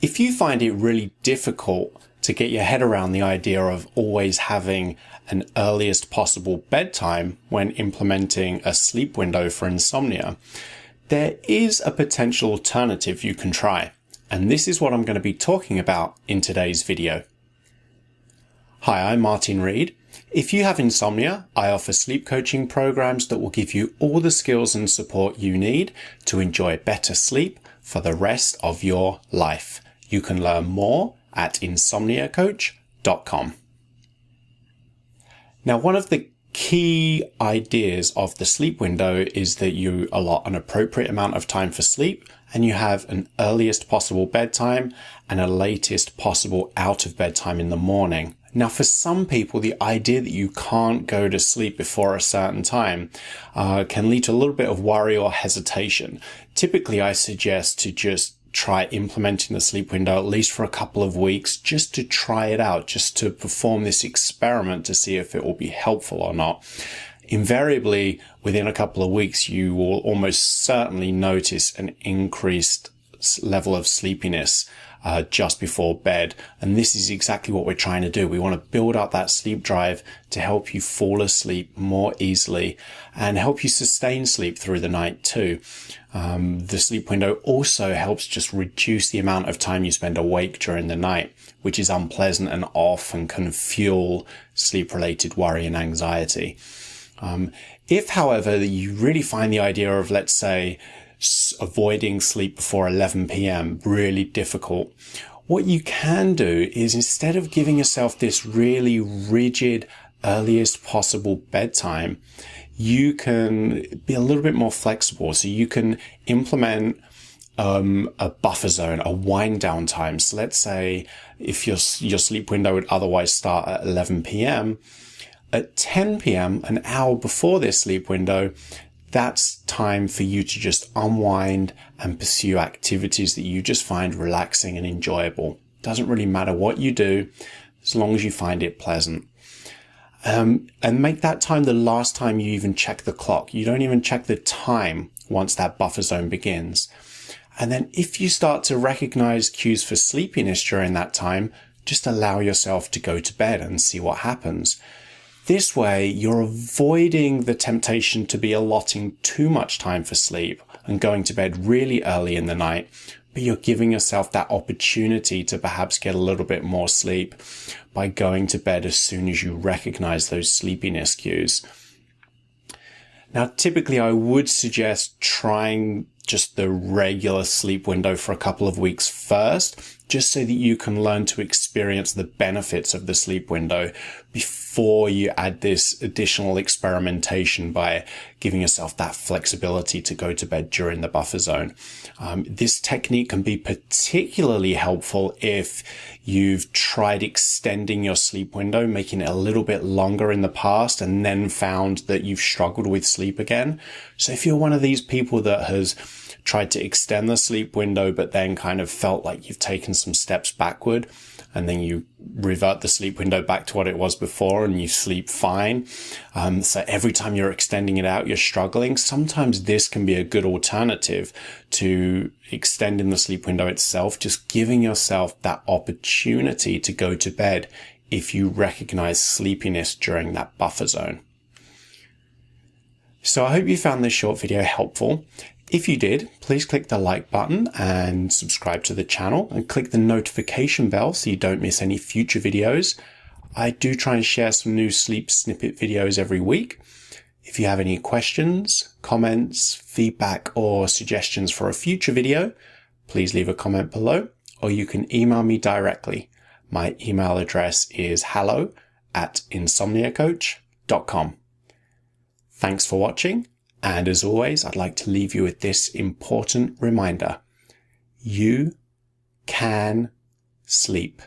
If you find it really difficult to get your head around the idea of always having an earliest possible bedtime when implementing a sleep window for insomnia, there is a potential alternative you can try. And this is what I'm going to be talking about in today's video. Hi, I'm Martin Reed. If you have insomnia, I offer sleep coaching programs that will give you all the skills and support you need to enjoy better sleep for the rest of your life. You can learn more at insomniacoach.com. Now, one of the key ideas of the sleep window is that you allot an appropriate amount of time for sleep and you have an earliest possible bedtime and a latest possible out of bedtime in the morning. Now, for some people, the idea that you can't go to sleep before a certain time can lead to a little bit of worry or hesitation. Typically, I suggest to just try implementing the sleep window at least for a couple of weeks, just to try it out, just to perform this experiment to see if it will be helpful or not. Invariably, within a couple of weeks, you will almost certainly notice an increased level of sleepiness just before bed. And this is exactly what we're trying to do. We want to build up that sleep drive to help you fall asleep more easily and help you sustain sleep through the night too. The sleep window also helps just reduce the amount of time you spend awake during the night, which is unpleasant and often can fuel sleep-related worry and anxiety. If, however, you really find the idea of, let's say, avoiding sleep before 11 p.m. really difficult, what you can do is, instead of giving yourself this really rigid earliest possible bedtime, you can be a little bit more flexible. So you can implement a buffer zone, a wind down time. So let's say if your sleep window would otherwise start at 11 p.m., at 10 p.m., an hour before this sleep window, that's time for you to just unwind and pursue activities that you just find relaxing and enjoyable. Doesn't really matter what you do, as long as you find it pleasant. And make that time the last time you even check the clock. You don't even check the time once that buffer zone begins. And then if you start to recognize cues for sleepiness during that time, just allow yourself to go to bed and see what happens. This way, you're avoiding the temptation to be allotting too much time for sleep and going to bed really early in the night, but you're giving yourself that opportunity to perhaps get a little bit more sleep by going to bed as soon as you recognize those sleepiness cues. Now, typically, I would suggest trying just the regular sleep window for a couple of weeks first, just so that you can learn to experience the benefits of the sleep window before you add this additional experimentation by giving yourself that flexibility to go to bed during the buffer zone. This technique can be particularly helpful if you've tried extending your sleep window, making it a little bit longer in the past, and then found that you've struggled with sleep again. So if you're one of these people that has tried to extend the sleep window, but then kind of felt like you've taken some steps backward, and then you revert the sleep window back to what it was before and you sleep fine. So every time you're extending it out, you're struggling. Sometimes this can be a good alternative to extending the sleep window itself, just giving yourself that opportunity to go to bed if you recognize sleepiness during that buffer zone. So I hope you found this short video helpful. If you did, please click the like button and subscribe to the channel, and click the notification bell so you don't miss any future videos. I do try and share some new sleep snippet videos every week. If you have any questions, comments, feedback, or suggestions for a future video, please leave a comment below, or you can email me directly. My email address is hello@insomniacoach.com. Thanks for watching. And as always, I'd like to leave you with this important reminder. You can sleep.